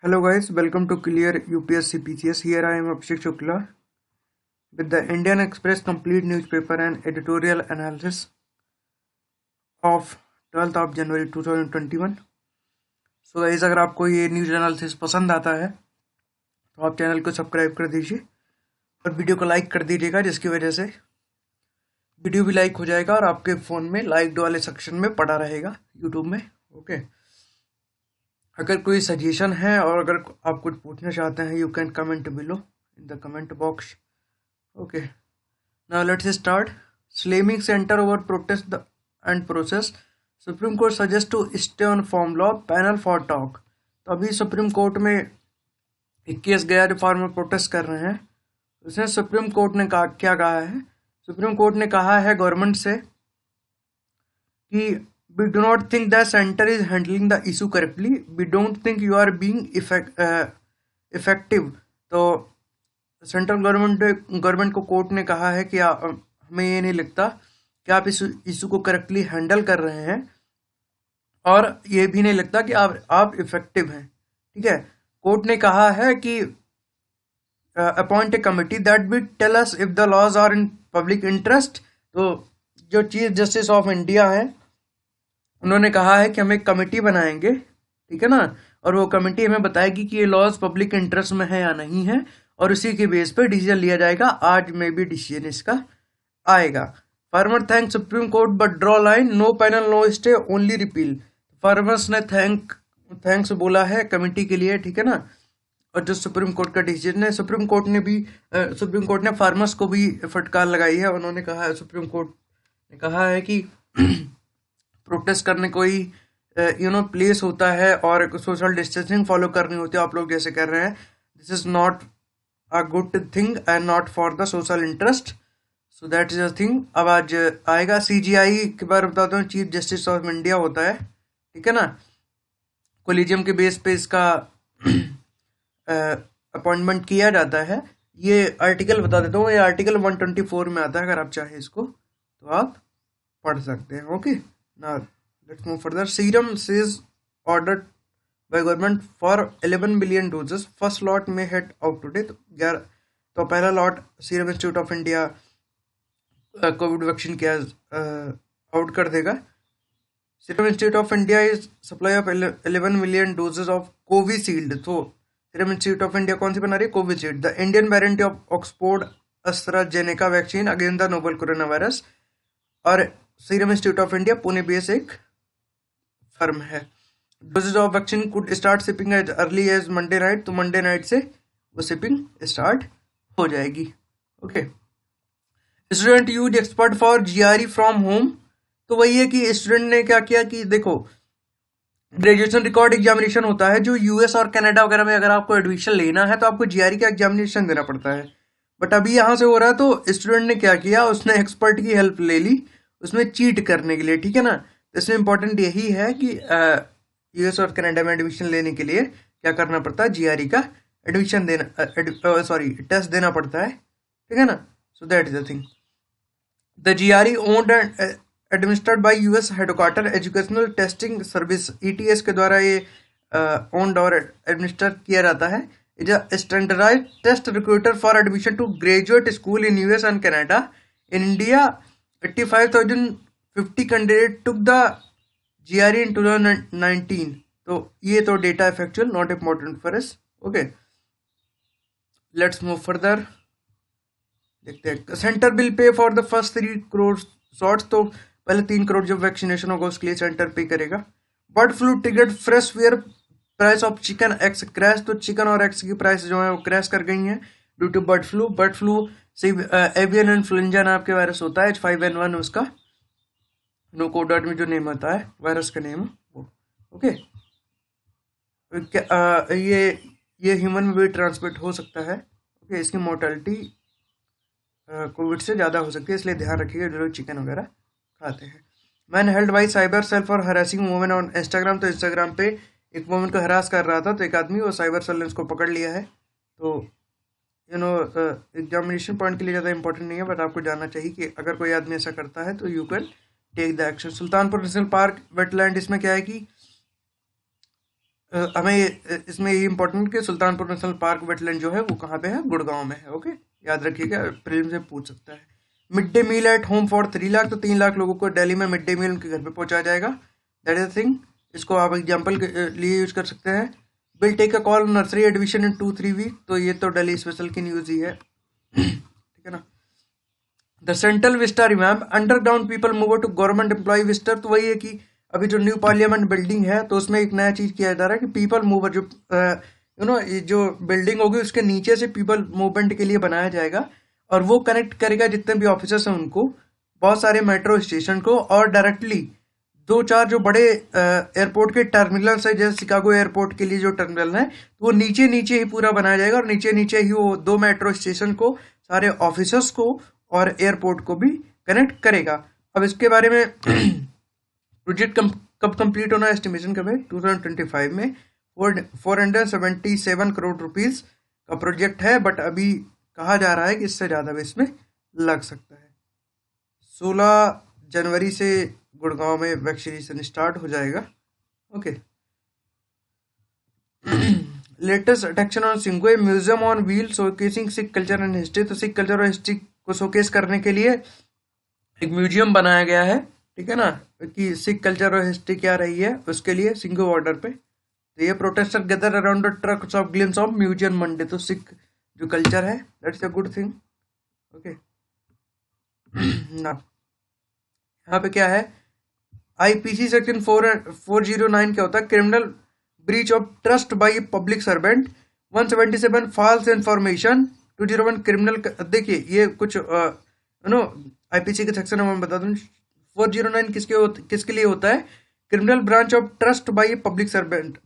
Hello guys, welcome to Clear UPSC PCS. Here I am Abhishek Shukla with the Indian Express complete newspaper and editorial analysis of 12th of January 2021. So guys, अगर आपको ये news analysis पसंद आता है तो आप channel को subscribe कर दीजिए और वीडियो को लाइक कर दीजिएगा, जिसकी वजह से वीडियो भी लाइक हो जाएगा और आपके फ़ोन में लाइक वाले सेक्शन में पड़ा रहेगा यूट्यूब में। ओके, अगर कोई सजेशन है और अगर आप कुछ पूछना चाहते हैं, you can comment below in the comment box. Okay, now let's start. Slamming center over protest and process, supreme court suggest to stay on form law, panel for talk. तो अभी सुप्रीम कोर्ट में एक case गया जो farmer protest कर रहे हैं। उसने सुप्रीम कोर्ट ने क्या कहा है? सुप्रीम कोर्ट ने कहा है गवर्नमेंट से कि we do not think the center is handling the issue correctly. We don't think you are being effective. तो सेंट्रल गवर्नमेंट को कोर्ट ने कहा है कि हमें ये नहीं लगता कि आप इस इशू को करेक्टली हैंडल कर रहे हैं और ये भी नहीं लगता कि आप इफेक्टिव हैं। ठीक है, कोर्ट ने कहा है कि appoint a committee that will tell us if the laws are in public interest. तो जो चीफ जस्टिस ऑफ इंडिया है उन्होंने कहा है कि हम एक कमेटी बनाएंगे, ठीक है ना, और वो कमेटी हमें बताएगी कि ये लॉज पब्लिक इंटरेस्ट में है या नहीं है और उसी के बेस पे डिसीजन लिया जाएगा। आज में भी डिसीजन इसका आएगा। Farmer thank supreme court but draw line, no panel no stay only repeal. Farmers ने थैंक्स बोला है कमेटी के लिए, ठीक है ना, और जो सुप्रीम कोर्ट का डिसीजन है, सुप्रीम कोर्ट ने फार्मर्स को भी फटकार लगाई है। उन्होंने कहा है, सुप्रीम कोर्ट ने कहा है कि प्रोटेस्ट करने कोई प्लेस होता है और सोशल डिस्टेंसिंग फॉलो करनी होती है। आप लोग जैसे कर रहे हैं, this is not a good thing and not for the social interest. So that is a thing. अब आज आएगा CGI के बारे में बताता हूँ। चीफ जस्टिस ऑफ इंडिया होता है, ठीक है ना, कोलिजियम के बेस पे इसका अपॉइंटमेंट किया जाता है। ये आर्टिकल बता देता हूँ, ये आर्टिकल 124 में आता है। अगर आप चाहें इसको तो आप पढ़ सकते हैं। Okay, now let's move further. Serum says ordered by government for 11 million doses. First lot may head out today. तो पहला lot Serum Institute of India Covid vaccine के आउट कर देगा। Serum Institute of India is supply of 11 million doses of Covishield. तो Serum Institute of India कौन सी बना रही है? Covishield, the Indian variant of Oxford AstraZeneca vaccine against the novel corona virus. और Serum Institute of India Pune base एक firm है। Doses of vaccine could start shipping as early as Monday night. तो Monday night से वो shipping start हो जाएगी। Okay, student use expert for GRE from home. तो वही है कि स्टूडेंट ने क्या किया कि देखो, ग्रेजुएशन रिकॉर्ड एग्जामिनेशन होता है जो US और कनाडा वगैरह में अगर आपको एडमिशन लेना है तो आपको GRE का एग्जामिनेशन देना पड़ता है। बट अभी यहाँ से हो रहा है, तो स्टूडेंट ने क्या किया, उसने एक्सपर्ट की हेल्प ले ली उसमें चीट करने के लिए, ठीक है ना। तो इसमें इंपॉर्टेंट यही है कि US और कनाडा में एडमिशन लेने के लिए क्या करना पड़ता है, GRE का एडमिशन टेस्ट देना पड़ता है, ठीक है ना। So that is the thing. The GRE owned and administered by US headquarter educational testing service, ETS के द्वारा ये ओन्ड और एडमिनिस्टर किया जाता है। It is standardised test recruiter for admission to graduate school in US and Canada. In India 85,050 candidate took the GRE in 2019। तो ये तो डेटा है factual, not important for us. Okay, let's move further. देखते हैं, centre bill pay for the first 3 crore shots. तो पहले 3 करोड़ जब vaccination होगा उसके लिए सेंटर पे करेगा। Bird flu triggered fresh wear price of chicken eggs crash. तो चिकन और एग्स की प्राइस जो है वो क्रैश कर गई हैं ड्यू टू बर्ड फ्लू से एवियन इन्फ्लुएंजा नाम के वायरस होता है, H5N1 उसका नोकोडॉट में जो नेम आता है वायरस का नेम वो। ओके, ये ह्यूमन में भी ट्रांसमिट हो सकता है। ओके, इसकी मोर्टेलिटी कोविड से ज़्यादा हो सकती है, इसलिए ध्यान रखिएगा जो लोग चिकन वगैरह खाते हैं। Man held by cyber cell for harassing women on Instagram. तो इंस्टाग्राम पे एक वुमेन को हरास कर रहा था, तो एक आदमी वो साइबर सेल ने उसको पकड़ लिया है। तो एग्जामिनेशन पॉइंट के लिए ज़्यादा इंपॉर्टेंट नहीं है, बट आपको जानना चाहिए कि अगर कोई आदमी ऐसा करता है तो you can take the action. Sultanpur national park wetland, इसमें क्या है कि हमें इसमें ये इम्पोर्टेंट कि सुल्तानपुर नेशनल पार्क वेटलैंड जो है वो कहाँ पे है, गुड़गांव में है। ओके, याद रखिएगा, प्रीलिम्स से पूछ सकता है। Mid day meal at home for 3 lakh, तो 3 लाख लोगों को दिल्ली में मिड डे मील उनके घर पे पहुंचाया जाएगा। दैट इज द थिंग, इसको आप एग्जाम्पल के लिए यूज कर सकते हैं। Will take a call nursery admission in 2-3 week, तो ये तो दिल्ली स्पेशल की न्यूज ही है। ठीक है ना। The central vista revamp, underground people move to government employ vista, तो वही है कि अभी जो न्यू पार्लियामेंट बिल्डिंग है तो उसमें एक नया चीज किया जा रहा है कि पीपल मूवर, जो ये जो बिल्डिंग होगी उसके नीचे से पीपल मूवमेंट के लिए बनाया जाएगा, और वो कनेक्ट करेगा जितने भी ऑफिसर्स हैं उनको बहुत सारे मेट्रो स्टेशन को, और डायरेक्टली 2-4 जो बड़े एयरपोर्ट के टर्मिनल्स है, जैसे शिकागो एयरपोर्ट के लिए जो टर्मिनल है, तो वो नीचे नीचे ही पूरा बनाया जाएगा, और नीचे नीचे ही वो 2 मेट्रो स्टेशन को, सारे ऑफिसर्स को और एयरपोर्ट को भी कनेक्ट करेगा। अब इसके बारे में प्रोजेक्ट कब कंप्लीट होना है, एस्टिमेशन कब है, 2025 में। 477 करोड़ रुपीस का प्रोजेक्ट है, बट अभी कहा जा रहा है कि इससे ज़्यादा भी इसमें लग सकता है। 16 जनवरी से गुड़गांव में वैक्सीनेशन स्टार्ट हो जाएगा। ओके। लेटेस्ट अट्रैक्शन ऑन सिंगवे, museum on wheel showcasing Sikh culture and history, तो सिख कल्चर और हिस्ट्री को शोकेस करने के लिए एक म्यूजियम बनाया गया है, ठीक है ना, कि सिख कल्चर और हिस्ट्री क्या रही है उसके लिए सिंघू बॉर्डर पे। तो ये protester gather around the trucks of glimpse of museum Monday, तो सिख जो कल्चर है that's a good thing. Okay ना, यहाँ पे क्या है, आईपीसी सेक्शन 409 क्या होता है, criminal breach of trust by public servant. 177 false information. 201 criminal, देखिए ये कुछ नो आईपीसी के सेक्शन में मैं बता दूं, 409 किसके लिए होता है, criminal branch of trust by public servant,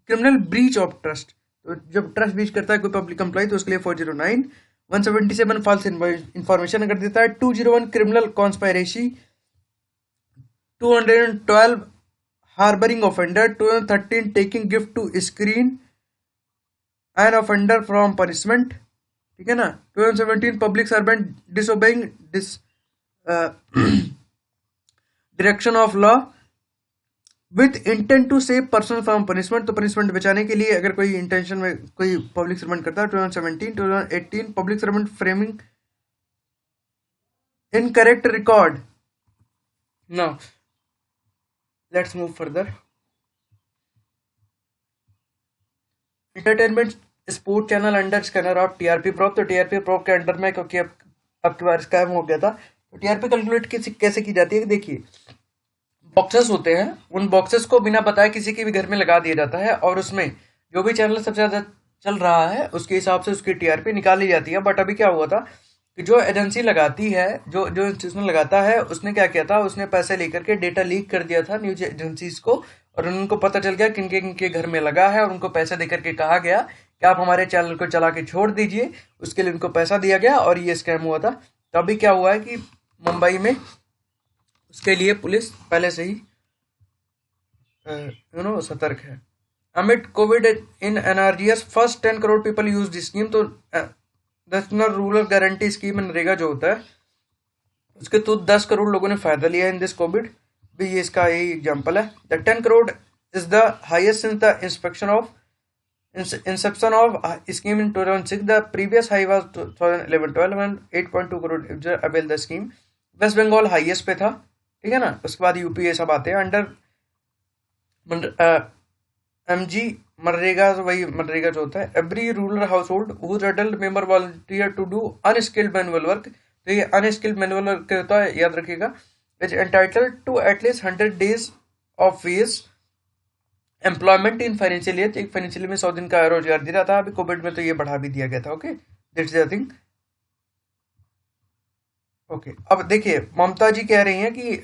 criminal breach of trust, तो जब ट्रस्ट ब्रीच करता है कोई पब्लिक एम्प्लॉय तो उसके लिए 409। 177 फॉल्स इंफॉर्मेशन कर देता है। 201 criminal conspiracy. 212 harbouring offender. 213 taking gift to screen an offender from punishment, ठीक है ना। 217 public servant disobeying direction of law with intent to save person from punishment, तो पनिशमेंट बचाने के लिए अगर कोई इंटेंशन में कोई पब्लिक सर्वेंट करता है। 2017 2018 public servant framing incorrect record. Now let's move further. Entertainment sport channel under scanner of TRP prop, तो टीआरपी प्रोप के अंडर में, क्योंकि अब की बार स्कैम हो गया था, तो टीआरपी कैलकुलेट कैसे की जाती है, देखिए बॉक्सेस होते हैं, उन बॉक्सेस को बिना बताए किसी के भी घर में लगा दिया जाता है, और उसमें जो भी चैनल सबसे ज्यादा चल रहा है उसके हिसाब से उसकी टीआरपी निकाली जाती है। बट अभी क्या हुआ था कि जो एजेंसी लगाती है, जो जो इंस्टीट्यूशन लगाता है, उसने क्या किया था, उसने पैसे लेकर के डेटा लीक कर दिया था न्यूज एजेंसीज को, और उनको पता चल गया किनके किनके घर में लगा है, और उनको पैसे देकर के कहा गया कि आप हमारे चैनल को चला के छोड़ दीजिए, उसके लिए उनको पैसा दिया गया, और ये स्कैम हुआ था। तो अभी क्या हुआ है कि मुंबई में उसके लिए पुलिस पहले से ही सतर्क है। Amid COVID in NRGS first 10 crore people use this scheme, तो national rural guarantee scheme NREGA जो होता है उसके तो 10 करोड़ लोगों ने फायदा लिया इन दिस कोविड भी, ये इसका यही एग्जांपल है। The 10 crore is the highest since the inception of scheme in 2006. The previous high was 2011-12 and 8.2 crore user avail the scheme. West Bengal highest pay था, ठीक है ना, उसके बाद यूपी ये सब आते हैं अंडर एमजी मनरेगा, वही मनरेगा जो होता है। Every rural household whose adult member volunteer to do unskilled manual work, तो ये अनस्किल्ड मैनुअल वर्क होता है, याद रखिएगा, is entitled to at least 100 days of wage employment in financial year, एक फाइनेंशियल में 100 दिन का रोजगार दिया था। अभी कोविड में तो ये बढ़ा भी दिया गया था। Okay, that's the thing. Okay, अब देखिए ममता जी कह रही हैं कि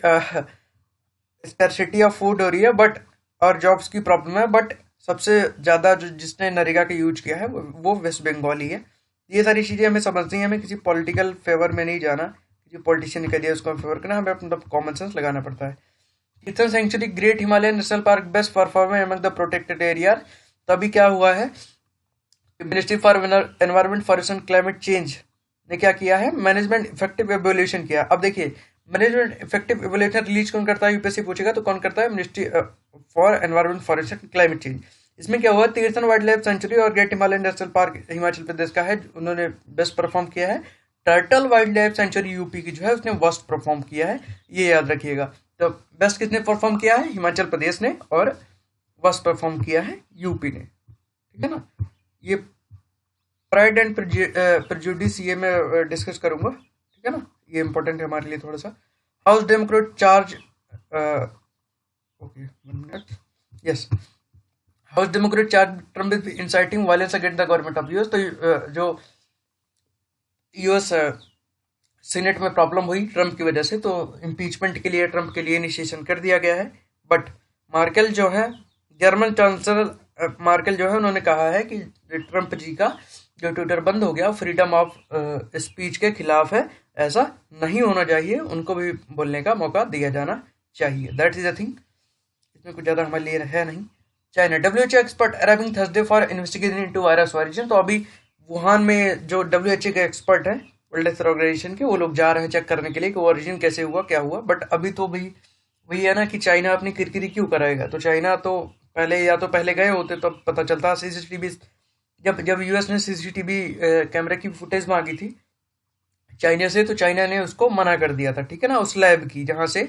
स्कैर्सिटी ऑफ फूड हो रही है बट, और जॉब्स की प्रॉब्लम है, बट सबसे ज्यादा जो जिसने नरेगा का यूज किया है वो वेस्ट बंगाल ही है। ये सारी चीजें हमें समझनी है, हमें किसी पॉलिटिकल फेवर में नहीं जाना, किसी पॉलिटिशियन ने कह दिया उसको फेवर करना, हमें अपना कॉमन सेंस लगाना पड़ता है। ईथन century great Himalayan national park best performer among the protected area, तो अभी क्या हुआ है, ministry for environment forest and climate change ने क्या किया है, मैनेजमेंट इफेक्टिव एवोल्यूशन किया। अब देखिए मैनेजमेंट इफेक्टिव एवोल्यूशन रिलीज कौन करता है, यूपीएससी पूछेगा तो कौन करता है, ministry for environment forest and climate change. इसमें क्या हुआ, तीर्थन वाइल्ड लाइफ सेंचुरी और great Himalayan national park Himachal Pradesh का है, उन्होंने बेस्ट परफॉर्म किया है। Turtle wildlife sanctuary UP की जो है उसने वर्स्ट परफॉर्म किया है, ये याद रखिएगा। तो बेस्ट किसने परफॉर्म किया है, हिमाचल प्रदेश ने, और वर्स्ट परफॉर्म किया है यूपी ने, ठीक है ना। ये प्राइड एंड प्रेजुडिस ये मैं डिस्कस करूंगा, ठीक है ना, ये इंपॉर्टेंट है हमारे लिए थोड़ा सा। House Democrat charge, okay 1 minute, yes, house Democrat charge Trump with inciting violence against the government of US. तो जो यूएस सीनेट में प्रॉब्लम हुई ट्रम्प की वजह से, तो इम्पीचमेंट के लिए ट्रम्प के लिए इनिशिएशन कर दिया गया है। बट मार्केल जो है, जर्मन चांसलर मार्केल जो है, उन्होंने कहा है कि ट्रम्प जी का जो ट्विटर बंद हो गया फ्रीडम ऑफ स्पीच के खिलाफ है, ऐसा नहीं होना चाहिए, उनको भी बोलने का मौका दिया जाना चाहिए। दैट इज अ थिंग, इसमें कुछ ज़्यादा हमारे लिए है नहीं। China, WHO expert arriving Thursday for investigation into virus origin. तो अभी वुहान में जो WHO के एक्सपर्ट हैं वर्ल्ड हेल्थ ऑर्गेनाइजेशन के, वो लोग जा रहे हैं चेक करने के लिए कि ओरिजिन कैसे हुआ, क्या हुआ। बट अभी तो भाई वही है ना कि चाइना अपनी किरकिरी क्यों कराएगा। तो चाइना तो पहले, या तो पहले गए होते तब पता चलता। CCTV, जब यूएस ने CCTV कैमरे की फुटेज मांगी थी चाइना से, तो चाइना ने उसको मना कर दिया था, ठीक है ना, उस लैब की जहाँ से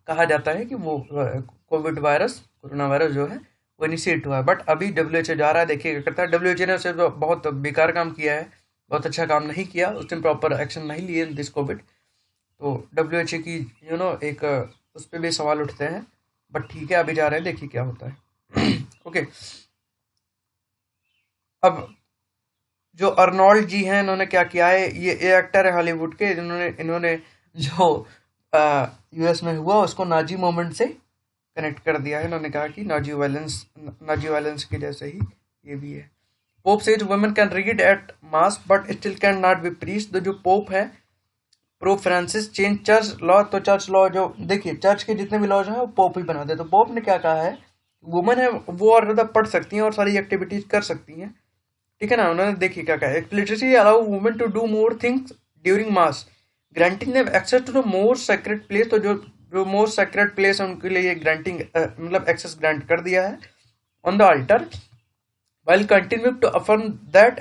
कहा जाता है कि वो कोविड वायरस, कोरोना वायरस जो है वो इनिशिएट हुआ है। बट अभी WHO जा रहा है, देखिएगा करता है। WHO ने उसे बहुत बेकार काम किया है, बहुत अच्छा काम नहीं किया, उस दिन प्रॉपर एक्शन नहीं लिए दिस कोविड। तो WHO की एक उस पर भी सवाल उठते हैं। बट ठीक है, अभी जा रहे हैं, देखिए क्या होता है। ओके, अब जो अर्नोल्ड जी हैं, इन्होंने क्या किया है, ये एक्टर है हॉलीवुड के, इन्होंने जो यूएस में हुआ उसको नाजी मोमेंट से कनेक्ट कर दिया है। इन्होंने कहा कि नाजी वायलेंस की जैसे ही ये भी है। Pope says women can read eight mass but still can not be priest. तो जो पोप है pope Francis change church law. तो चर्च लॉ जो देखिए, चर्च के जितने भी लॉज हैं वो पोप ही बनाते हैं। तो पोप ने क्या कहा है, वुमेन है वो और ज़्यादा पढ़ सकती हैं और सारी एक्टिविटीज कर सकती हैं, ठीक है ना। उन्होंने देखिए क्या कहा, explicitly allow women to do more things during mass, granting them access to the more secret place. तो जो मोर सेक्रेट प्लेस है उनके लिए ग्रांटिंग मतलब एक्सेस ग्रांट कर दिया है on the alter, while continue to affirm that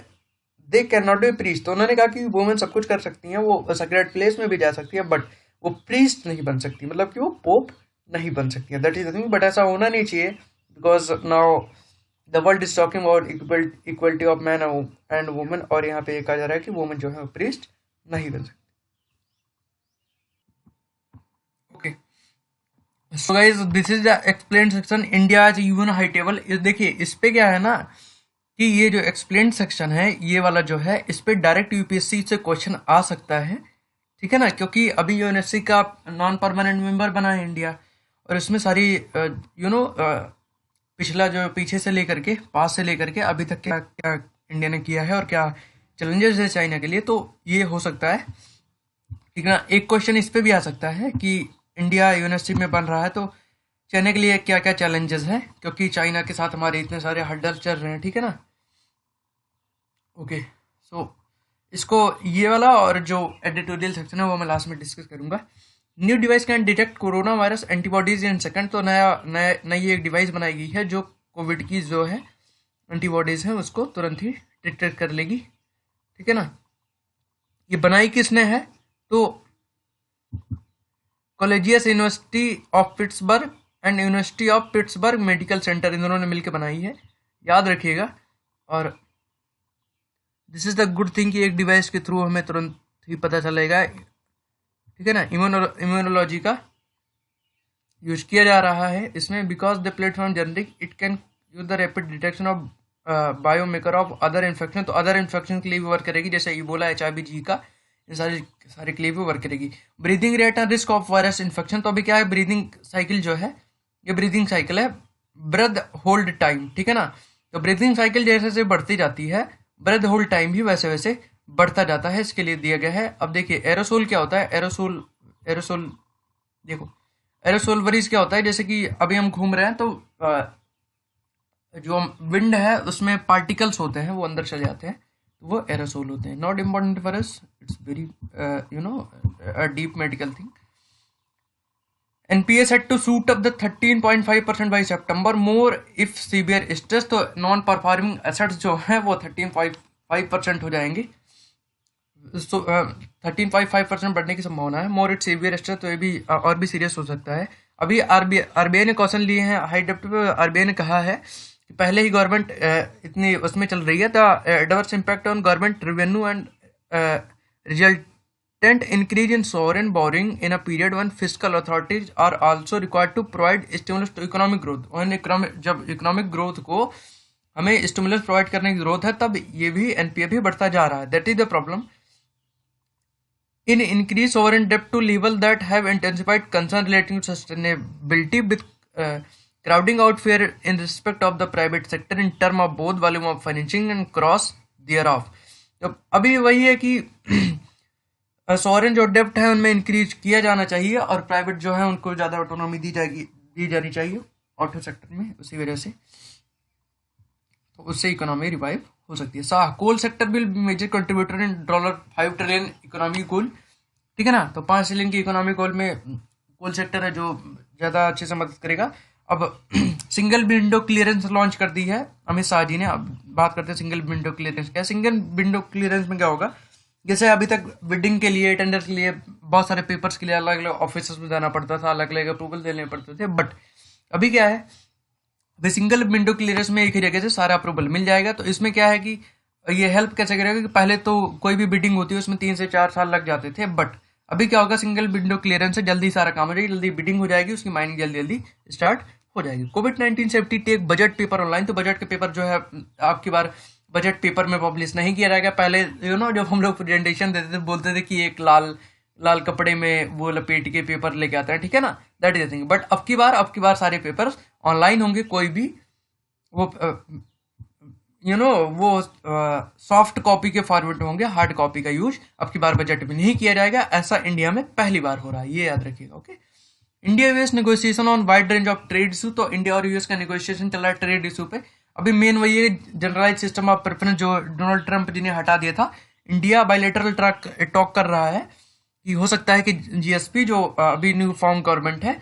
they cannot be priest। तो उन्होंने कहा कि वुमेन सब कुछ कर सकती हैं, वो सेक्रेट प्लेस में भी जा सकती है, बट वो प्रीस्ट नहीं बन सकती, मतलब कि वो पोप नहीं बन सकती है। That is the thing. But ऐसा होना नहीं चाहिए, because now the world is talking about equality of man and women, और यहाँ पे ये कहा जा रहा है कि वुमेन जो है प्रीस्ट नहीं बन सकती। Okay, so guys this is the explain section India is even high table. देखिए इस पे क्या है ना कि ये जो एक्सप्लेन सेक्शन है ये वाला जो है, इस पे डायरेक्ट यूपीएससी से क्वेश्चन आ सकता है, ठीक है ना, क्योंकि अभी यूएनएससी का नॉन परमानेंट मेंबर बना है इंडिया, और इसमें सारी पिछला जो पीछे से लेकर के पास से लेकर के अभी तक क्या क्या इंडिया ने किया है और क्या चैलेंजेस है चाइना के लिए, तो ये हो सकता है, ठीक है ना। एक क्वेश्चन इस पे भी आ सकता है कि इंडिया यूएनएससी में बन रहा है तो चाइना के लिए क्या क्या चैलेंजेस हैं, क्योंकि चाइना के साथ हमारे इतने सारे हर्डल चल रहे हैं, ठीक है ना। ओके, सो इसको ये वाला और जो एडिटोरियल सेक्शन है वो मैं लास्ट में डिस्कस करूंगा। New device can detect corona virus antibodies in second. तो नई एक डिवाइस बनाई गई है जो कोविड की जो है एंटीबॉडीज है उसको तुरंत ही डिटेक्ट कर लेगी, ठीक है ना। ये बनाई किसने है, तो कॉलेजियस university of Pittsburgh and university of Pittsburgh medical center, इन दोनों ने मिलकर बनाई है, याद रखिएगा। और this is the good thing कि एक डिवाइस के थ्रू हमें तुरंत ही पता चलेगा, ठीक है ना। इम्यूनोलॉजी का यूज किया जा रहा है इसमें, because the platform generic it can use the rapid detection of biomarker of other infection. तो अदर इन्फेक्शन के लिए भी वर्क करेगी, जैसे इबोला HIV जी का, इन सारे के लिए भी वर्क करेगी। Breathing rate and risk of virus infection. तो अभी क्या है, ब्रीदिंग साइकिल जो है, ये ब्रीदिंग साइकिल है, ब्रेथ होल्ड टाइम, ठीक है ना। तो ब्रीदिंग साइकिल जैसे जैसे बढ़ती जाती है, ब्रेथ होल्ड टाइम भी वैसे वैसे बढ़ता जाता है, इसके लिए दिया गया है। अब देखिए एरोसोल क्या होता है, एरोसोल देखो, एरोसोल वरीज क्या होता है, जैसे कि अभी हम घूम रहे हैं तो जो विंड है उसमें पार्टिकल्स होते हैं वो अंदर चले जाते हैं, तो वो एरोसोल होते हैं। Not important for us, it's very a deep medical thing. NPA set to suit up the 13.5% by September more if severe stress, तो नॉन परफॉर्मिंग एसेट्स जो है वो 13.5% हो जाएंगे, 13.5% बढ़ने की संभावना है। मोर इट सीवियर स्ट्रेस, तो ये भी और भी सीरियस हो सकता है। अभी आरबीआई ने क्वेश्चन लिए हैं हाई डेप्ट पे। आरबीआई ने कहा है कि पहले ही गवर्नमेंट इतनी उसमें चल रही है, the adverse impact on government revenue and resultant increase in sovereign borrowing in a period when fiscal authorities are also required to provide stimulus to economic growth. जब इकोनॉमिक ग्रोथ को हमें स्टिमुलस प्रोवाइड करने की जरूरत है, तब ये भी एनपीए भी बढ़ता जा रहा है। That is the problem in increased sovereign debt to level that have intensified concern relating to sustainability with crowding out fear in respect of the private sector in term of both volume of financing and cross thereof। तो अभी वही है कि sovereign जो डेप्ट है उनमें increase किया जाना चाहिए और प्राइवेट जो है उनको ज़्यादा ऑटोनॉमी दी जानी चाहिए ऑटो सेक्टर में, उसी वजह से तो उससे इकोनॉमी रिवाइव हो सकती है। Coal sector will major contributor in $5 trillion economy goal, ठीक है ना। तो 5 ट्रिलियन की इकोनॉमी गोल में कोल सेक्टर है जो ज़्यादा अच्छे से मदद करेगा। अब सिंगल विंडो क्लियरेंस लॉन्च कर दी है अमित शाह जी ने। अब बात करते हैं सिंगल विंडो क्लियरेंस क्या। सिंगल विंडो क्लियरेंस में क्या होगा, जैसे अभी तक बिडिंग के लिए, टेंडर के लिए बहुत सारे पेपर्स के लिए अलग अलग ऑफिस में जाना पड़ता था, अलग अलग अप्रूवल देने पड़ते थे, बट अभी क्या है, वे सिंगल विंडो क्लियरेंस में एक ही जगह से सारा अप्रूवल मिल जाएगा। तो इसमें क्या है कि ये हेल्प कैसे करेगा कि पहले तो कोई भी बिडिंग होती है उसमें 3 से 4 साल लग जाते थे, बट अभी क्या होगा, सिंगल विंडो क्लियरेंस से जल्दी सारा काम हो जाएगा, जल्दी बिडिंग हो जाएगी, उसकी माइनिंग जल्दी जल्दी स्टार्ट हो जाएगी। कोविड-19 safety take budget paper online, तो बजट के पेपर जो है आपकी बार बजट पेपर में पब्लिश नहीं किया जाएगा। पहले जब हम लोग प्रेजेंटेशन देते थे बोलते थे कि एक लाल कपड़े में वो लपेट के पेपर लेके आते हैं, ठीक है ना, that is the thing. But अब की बार सारे पेपर ऑनलाइन होंगे, कोई भी वो वो सॉफ्ट कॉपी के फॉर्मेट में होंगे, हार्ड कॉपी का यूज अब की बार बजट में नहीं किया जाएगा। ऐसा इंडिया में पहली बार हो रहा है, ये याद रखिएगा। Okay, India US negotiation on wide range of trade issue, तो इंडिया और यूएस का नेगोशिएशन चल रहा है ट्रेड इशू पे। अभी मेन वही है जनरलाइज सिस्टम ऑफ प्रेफरेंस जो डोनाल्ड ट्रंप जी ने हटा दिया था। इंडिया बायलैटरल टॉक कर रहा है कि हो सकता है कि जीएसपी जो अभी न्यू फॉर्म गवर्नमेंट है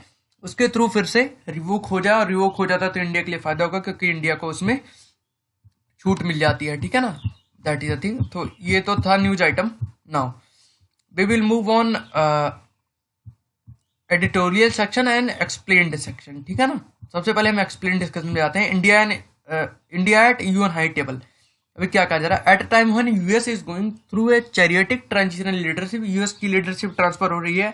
उसके थ्रू फिर से रिवोक हो जाए, और रिवोक हो जाता है तो इंडिया के लिए फायदा होगा क्योंकि इंडिया को उसमें छूट मिल जाती है, ठीक है ना, दैट इज द थिंग। तो ये तो था news item. Now we will move on editorial section and explained section, ठीक है ना। सबसे पहले हम एक्सप्लेन डिस्कशन में आते हैं। India at UN high table. अभी क्या कहा जा रहा है, at a time when US is going through a chaotic transitional leadership, US की लीडरशिप ट्रांसफर हो रही है।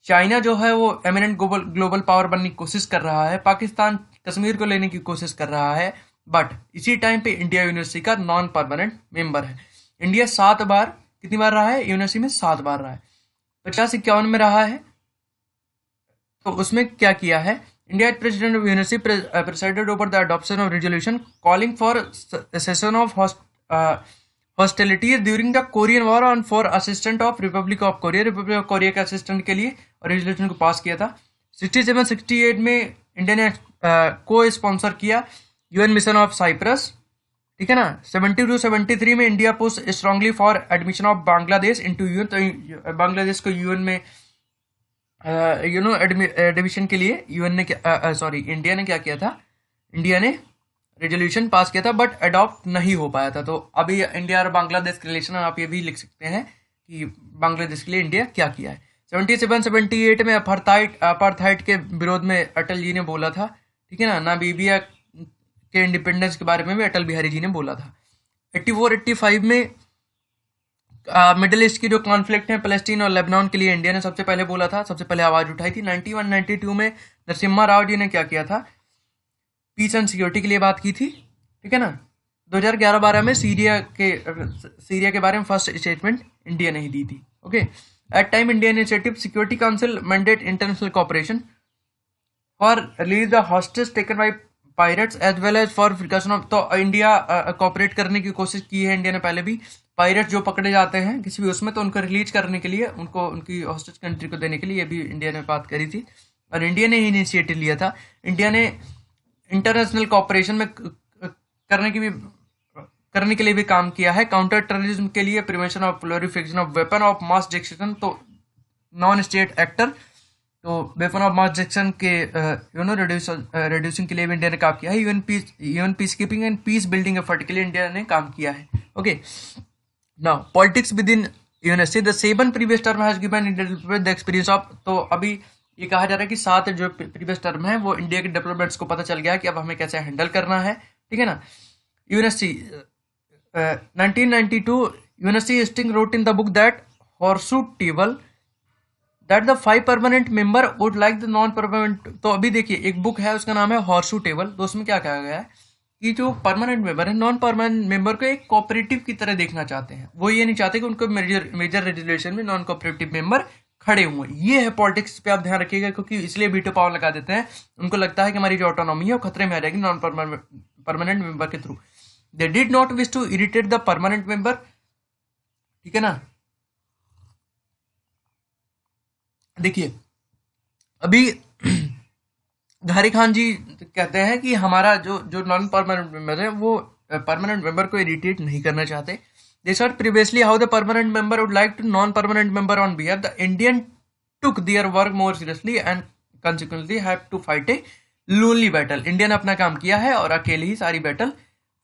चाइना जो है वो एमिनेंट ग्लोबल पावर बनने की कोशिश कर रहा है, पाकिस्तान कश्मीर को लेने की कोशिश कर रहा है, बट इसी टाइम पे इंडिया यूनिवर्सिटी का नॉन परमानेंट मेंबर है। इंडिया 7 बार, कितनी बार रहा है यूनिवर्सिटी में, 7 बार रहा है। 50-51 में रहा है, तो उसमें क्या किया है, India president of university presided over the adoption of resolution calling for session of hostilities during the Korean war on for assistant of Republic of Korea के असिस्टेंट के लिए और रेजोल्यूशन को पास किया था। 67-68 में इंडिया ने को स्पॉन्सर किया यूएन मिशन ऑफ साइप्रस, ठीक है ना। 72-73 में India push strongly for admission of Bangladesh into UN, तो बांग्लादेश को यूएन में एडमिशन के लिए यूएन ने इंडिया ने क्या किया था, इंडिया ने रेजोल्यूशन पास किया था बट अडॉप्ट नहीं हो पाया था। तो अभी इंडिया और बांग्लादेश के रिलेशन आप ये भी लिख सकते हैं कि बांग्लादेश के लिए इंडिया क्या किया है। 77-78 में अपार्थाइड के विरोध में अटल जी ने बोला था, ठीक है ना। नामीबिया के इंडिपेंडेंस के बारे में भी अटल बिहारी जी ने बोला था। 84-85 में मिडिल ईस्ट की जो कॉन्फ्लिक्ट है पैलेस्टीन और लेबनान के लिए इंडिया ने सबसे पहले बोला था, सबसे पहले आवाज उठाई थी। 91-92 में नरसिम्हा राव जी ने क्या किया था, पीस एंड सिक्योरिटी के लिए बात की थी, ठीक है ना। 2011-12 में सीरिया के बारे में फर्स्ट स्टेटमेंट इंडिया ने ही दी थी। Okay, at time India initiative security council mandate international cooperation for release the hostage taken by pirates as well as for precaution of, तो इंडिया कोऑपरेट करने की कोशिश की है इंडिया ने पहले भी। पायरेट जो पकड़े जाते हैं किसी भी उसमें, तो उनको रिलीज करने के लिए, उनको उनकी हॉस्टेज कंट्री को देने के लिए भी इंडिया ने बात करी थी और इंडिया ने ही इनिशिएटिव लिया था। इंडिया ने इंटरनेशनल कोऑपरेशन में करने के लिए भी काम किया है। काउंटर टेररिज्म के लिए, prevention of proliferation of weapon of mass destruction, तो नॉन स्टेट एक्टर तो वेपन ऑफ मास डिस्ट्रक्शन के रिड्यूसिंग के लिए भी इंडिया ने काम किया है। UN peace keeping and peace building effort के लिए इंडिया ने काम किया है। Okay, now politics with in UNSC, the 7 previous term has given India the experience of, तो अभी ये कहा जा रहा है कि 7 जो प्रीवियस टर्म है वो इंडिया के डेवलपमेंट्स को पता चल गया कि अब हमें कैसे हैंडल करना है, ठीक है ना। UNSC 1992 UNSC sting wrote in the book that horseshoe table that the 5 permanent member would like the non permanent, तो अभी देखिए एक बुक है उसका नाम है हॉर्सू टेबल, तो उसमें क्या कहा गया है कि जो परमानेंट मेंबर है नॉन परमानेंट मेंबर को एक कोऑपरेटिव की तरह देखना चाहते हैं, वो ये नहीं चाहते कि उनको मेजर रेजुलेशन में नॉन कोऑपरेटिव मेंबर खड़े हुए। ये है पॉलिटिक्स पे आप ध्यान रखिएगा, क्योंकि इसलिए वीटो पावर लगा देते हैं, उनको लगता है कि हमारी जो ऑटोनॉमी है वो खतरे में आ जाएगी नॉन परमानेंट मेंबर के थ्रू। They did not wish to irritate the permanent member, ठीक है ना। देखिए अभी घारी खान जी कहते हैं कि हमारा जो नॉन परमानेंट मेंबर है वो परमानेंट मेंबर को इरिटेट नहीं करना चाहते। They said previously how the permanent member would like to non-permanent member on behalf. The Indian took their work more seriously and consequently have to fight a lonely battle. India ने अपना काम किया है और अकेले ही सारी बैटल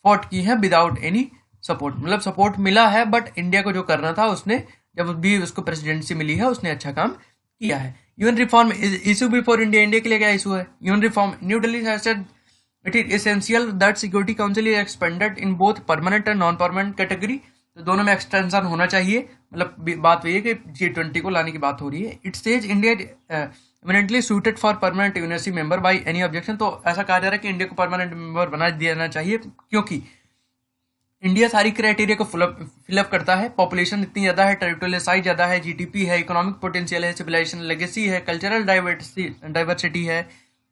फॉट की है विदाउट एनी सपोर्ट, मतलब सपोर्ट मिला है बट इंडिया को जो करना था उसने, जब भी उसको प्रेसिडेंसी मिली है उसने अच्छा काम किया है। यूएन रिफॉर्म इशू भी फॉर इंडिया, इंडिया के लिए क्या इशू है? UN reform, new Delhi has said it is essential that security council is expanded in both permanent and non permanent category, तो दोनों में एक्सटेंशन होना चाहिए। मतलब बात वही है कि G20 को लाने की बात हो रही है। It says India eminently suited for permanent university member by any objection, तो ऐसा कहा जा रहा है कि इंडिया को परमानेंट मेंबर बना देना चाहिए क्योंकि इंडिया सारी क्राइटेरिया को फिलअप करता है। पॉपुलेशन इतनी ज़्यादा है, टेरिटोरियल साइज ज़्यादा है, जीडीपी है, इकोनॉमिक पोटेंशियल है, सिविलाइजेशन लेगेसी है, कल्चरल डाइवर्सिटी है,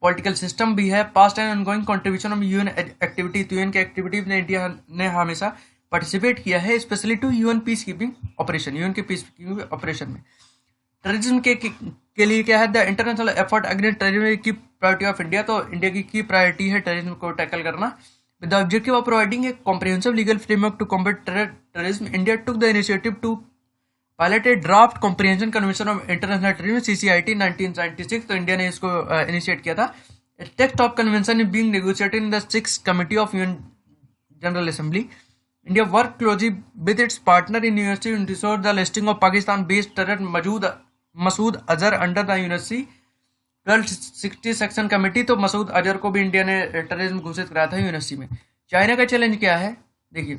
पॉलिटिकल सिस्टम भी है, past and ongoing contribution of UN activity, UN के एक्टिविटीज में इंडिया ने हमेशा पार्टिसिपेट किया है, specially to UN peace keeping operation, UN के पीस कीपिंग ऑपरेशन में। टेररिज्म के लिए क्या है? The international effort against terrorism की प्रायोरिटी ऑफ इंडिया, तो इंडिया की प्रायोरिटी है टेररिज्म को टैकल करना। With the objective of providing a comprehensive legal framework to combat terrorism, India took the initiative to pilot a draft comprehension convention of international terrorism CCIT 1996, तो India ने इसको initiate किया था। Text of convention is being negotiated in the 6th committee of UN general assembly. India worked closely with its partner in UNSC to ensure the listing of Pakistan-based terrorist Masood Azhar under the UNSC 1260 section committee, तो मसूद अजहर को भी India ने terrorism घोषित कराया था university में। China का challenge क्या है? देखिए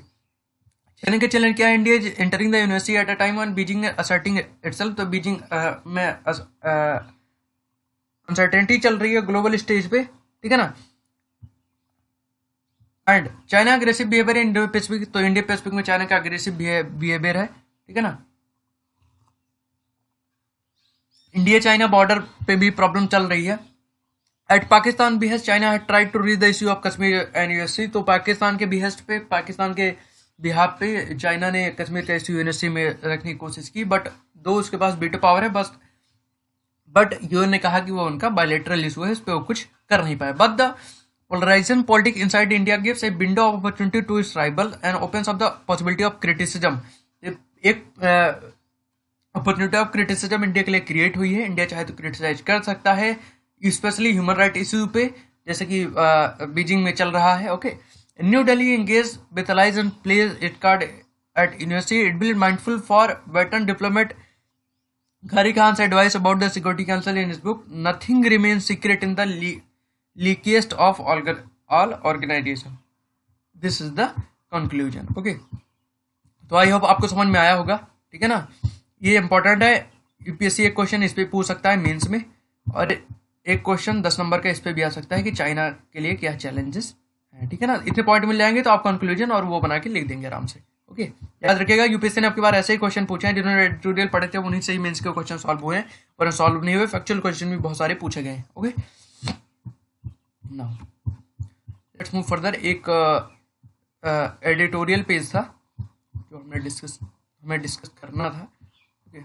चाइना का चैलेंज क्या है? India is entering the university eight a time when Beijing asserting itself, तो बीजिंग में अनसर्टेनिटी चल रही है ग्लोबल स्टेज पे, ठीक है ना। And China aggressive behaviour in Indo Pacific, तो इंडो पैसिफिक में चाइना का अग्रेसिव बिहेवियर है, ठीक है ना। इंडिया चाइना बॉर्डर पे भी प्रॉब्लम चल रही है। At Pakistan behest China had tried to reach the issue of Kashmir and USC, तो पाकिस्तान के बिहेस्ट पे, पाकिस्तान के बिहाफ पे चाइना ने कश्मीर का इश्यू यूएनएससी में रखने की कोशिश की, बट दो उसके पास वीटो पावर है बस, बट यूएन ने कहा कि वो उनका बायलैटरल इशू है, इस पर वो कुछ कर नहीं पाए। But the polarization politics inside India gives a window of opportunity to its rival and opens up the possibility of criticism. एक अपॉर्चुनिटी ऑफ क्रिटिसिज्म इंडिया के लिए क्रिएट हुई है। इंडिया चाहे तो क्रिटिसाइज कर सकता है, स्पेशली ह्यूमन राइट इशू पे, जैसे कि बीजिंग में चल रहा है। Okay, new Delhi engage with allies and plays its card at university. It will be mindful for veteran diplomat Ghari Khan's advice about the Security Council in his book. Nothing remains secret in the leakiest of all organization. This is the conclusion. Okay, तो I hope आपको समझ में आया होगा, ठीक है ना। ये इंपॉर्टेंट है, यूपीएससी एक क्वेश्चन इस पे पूछ सकता है मेंस में, और एक क्वेश्चन 10 नंबर का इस पे भी आ सकता है कि चाइना के लिए क्या चैलेंजेस हैं, ठीक है ना। इतने पॉइंट मिल जाएंगे तो आप कंक्लूजन और वो बना के लिख देंगे आराम से। ओके, याद रखिएगा यूपीएससी ने आपकी बार ऐसे ही क्वेश्चन पूछे हैं, जिन्होंने एडिटोरियल पढ़े थे उन्हीं से ही मेंस के क्वेश्चन सॉल्व हुए हैं, और सॉल्व नहीं हुए, फैक्चुअल क्वेश्चन भी बहुत सारे पूछे गए हैं। Okay, now let's move further. एक एडिटोरियल पेज था जो हमें डिस्कस करना था। Okay,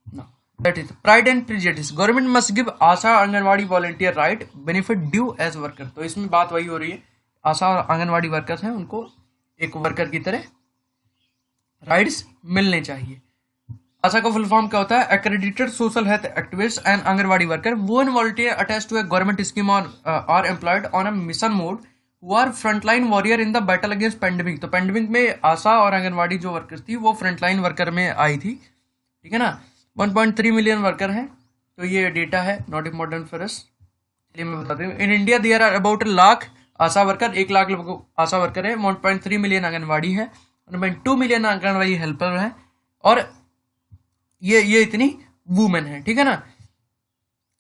now that is pride and prejudice. Government must give ASHA anganwadi volunteer right benefit due as worker, तो इसमें बात वही हो रही है, आशा और आंगनवाड़ी वर्कर्स हैं, उनको एक वर्कर की तरह राइट्स मिलने चाहिए। आशा का फुल फॉर्म क्या होता है? Accredited social health activist and anganwadi worker one volunteer attach to a government scheme on are employed on a mission mode who are frontline warrior in the battle against pandemic. तो pandemic में आशा और आंगनवाड़ी जो workers थी वो frontline worker में आई थी, ठीक है ना। 1.3 मिलियन वर्कर हैं, तो ये डेटा है, नॉट इम्पोर्टेंट फॉर अस। चलिए मैं बताती हूँ। In India there are about 1 lakh ASHA worker, 1 lakh लोगों आशा वर्कर है। 1.3 मिलियन आंगनवाड़ी है, 1.2 मिलियन आंगनवाड़ी हेल्पर है, और ये इतनी वुमेन है, ठीक है ना।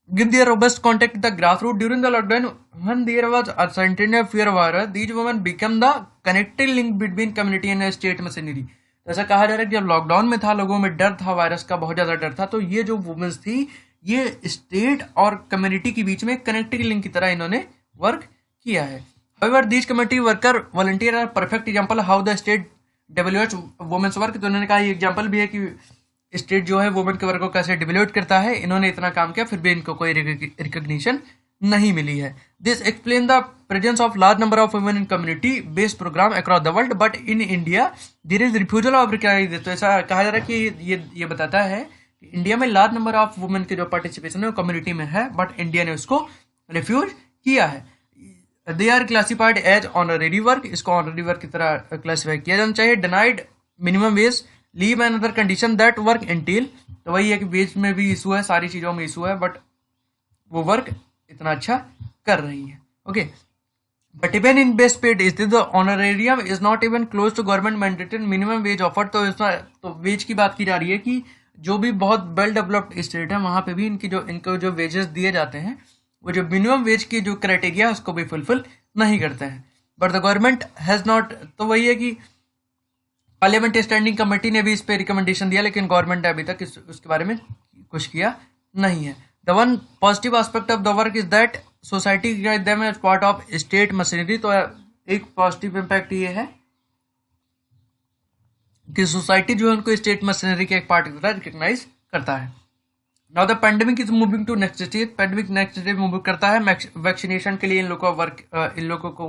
Give their robust contact with the grassroots during the lockdown when there was uncertainty of fear virus. These women become the connecting link between community and state machinery. ऐसा कहा जा रहा है कि जब लॉकडाउन में था, लोगों में डर था, वायरस का बहुत ज्यादा डर था, तो ये जो वुमेन्स थी ये स्टेट और कम्युनिटी के बीच में कनेक्टिंग लिंक की तरह इन्होंने वर्क किया है। However, these community worker volunteer are perfect example how the state develops women's work. तो उन्होंने कहा ये एग्जाम्पल भी है कि स्टेट जो है वुमेन के वर्ग को कैसे डिवेल्यूट करता है। इन्होंने इतना काम किया फिर भी इनको कोई रिकॉग्निशन नहीं मिली है। This explain the presence of large number of women in community based programme across the world but in India there is refusal of recognition. तो ऐसा कहा जा रहा है कि ये बताता है कि इंडिया में लार्ज नंबर ऑफ वुमेन के जो पार्टिसिपेशन है वो कम्युनिटी में है, बट इंडिया ने उसको रिफ्यूज किया है। They are classified as honorary work, इसको ऑनरेरी वर्क की तरह क्लासिफाई किया जाना चाहिए। Denied minimum wage, leave and other condition that work entail. तो वही है कि वेज में भी इशू है, सारी चीज़ों में इशू है, बट वो वर्क इतना अच्छा कर रही है। Okay, but even in best paid is the honorarium is not even close to government mandated minimum wage offer. तो वेज की बात की जा रही है कि जो भी बहुत वेल डेवलप्ड स्टेट है वहाँ पे भी इनको जो वेजेस दिए जाते हैं वो जो मिनिमम वेज की जो क्राइटेरिया है उसको भी फुलफिल नहीं करते हैं। But the government has not, तो वही है कि पार्लियामेंट स्टैंडिंग कमेटी ने भी इस पे रिकमेंडेशन दिया, लेकिन गवर्नमेंट ने अभी तक उसके बारे में कुछ किया नहीं है। The one positive aspect of the work is that society them as part of state machinery. तो एक पॉजिटिव इम्पैक्ट ये है कि सोसाइटी जो है उनको स्टेट मशीनरी के एक पार्ट की तरह रिकॉग्नाइज करता है। Now the pandemic is moving to next stage. Pandemic next stage move करता है। वैक्सीनेशन के लिए इन लोगों को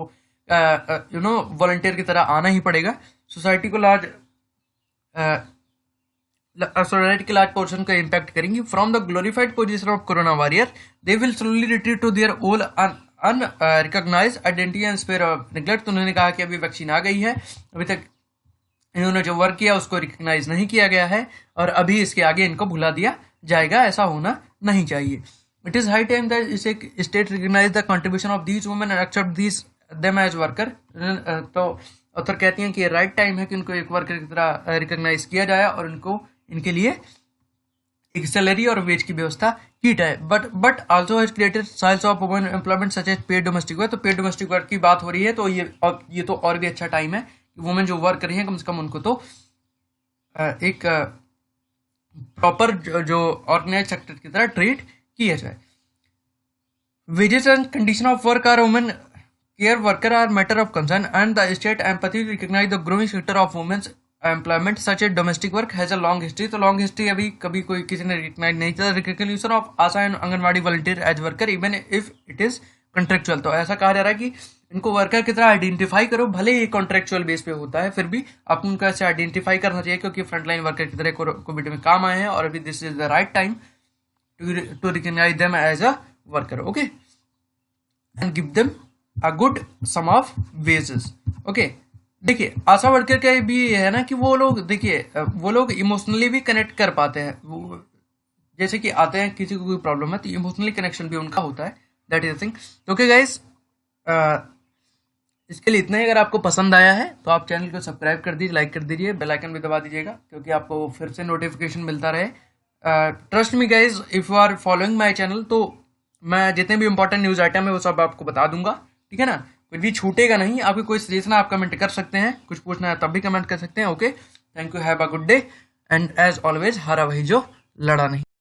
वॉलंटियर की तरह आना ही पड़ेगा। सोसाइटी को सोसाइटी के लार्ज पोर्शन का इम्पैक्ट करेंगी। From the glorified position of corona warrior they will slowly retreat to their old unrecognized identity and sphere of neglect. तो उन्होंने कहा कि अभी वैक्सीन आ गई है, अभी तक इन्होंने जो वर्क किया उसको रिकॉग्नाइज नहीं किया गया है और अभी इसके आगे इनको भुला दिया जाएगा, ऐसा होना नहीं चाहिए। It is high time that state recognise the contribution of these women and accept these them as worker. तो ऑथर कहती हैं कि ये राइट टाइम है कि उनको एक वर्कर की तरह रिकॉग्नाइज किया जाए और इनके लिए एक सैलरी और वेज की व्यवस्था की जाए। But also has created silos of women employment such as paid domestic work. तो पेड डोमेस्टिक वर्क की बात हो रही है, तो ये तो और भी अच्छा टाइम है कि वुमेन जो वर्क कर रही है कम से कम उनको तो एक प्रॉपर जो ऑर्गेनाइज सेक्टर की तरह ट्रीट किया जाए। Wages and condition of work are women care worker are matter of concern and the state empathy recognise the growing sector of women's employment such a domestic work has a long history. तो long history अभी कभी कोई किसी ने recognise नहीं किया। Recognition of ASHA and anganwadi volunteer as worker even if it is contractual. तो ऐसा कहा जा रहा है कि इनको वर्कर की तरह आइडेंटिफाई करो, भले ही कॉन्ट्रेक्चुअल बेस पे होता है, फिर भी आपको उनको ऐसे आइडेंटिफाई करना चाहिए क्योंकि फ्रंटलाइन वर्कर की तरह कोविड में काम आए हैं और अभी this is the right time to recognise them as a worker. Okay, and give them a good sum of wages. Okay, देखिए आशा वर्कर का भी ये है ना कि वो लोग इमोशनली भी कनेक्ट कर पाते हैं। जैसे कि आते हैं किसी को कोई प्रॉब्लम है तो इमोशनली कनेक्शन भी उनका होता है, that is the thing. Okay guys, इसके लिए इतना ही। अगर आपको पसंद आया है तो आप चैनल को सब्सक्राइब कर दीजिए, लाइक कर दीजिए, बेल आइकन भी दबा दीजिएगा क्योंकि आपको फिर से नोटिफिकेशन मिलता रहे। Trust me guys, if you are following my channel तो मैं जितने भी इंपॉर्टेंट न्यूज आइटम है वो सब आपको बता दूंगा, ठीक है ना। कुछ भी छूटेगा नहीं। आपकी कोई सजेशन आप कमेंट कर सकते हैं, कुछ पूछना है तब भी कमेंट कर सकते हैं। Okay, thank you, have a good day and as always हारा वही जो लड़ा नहीं।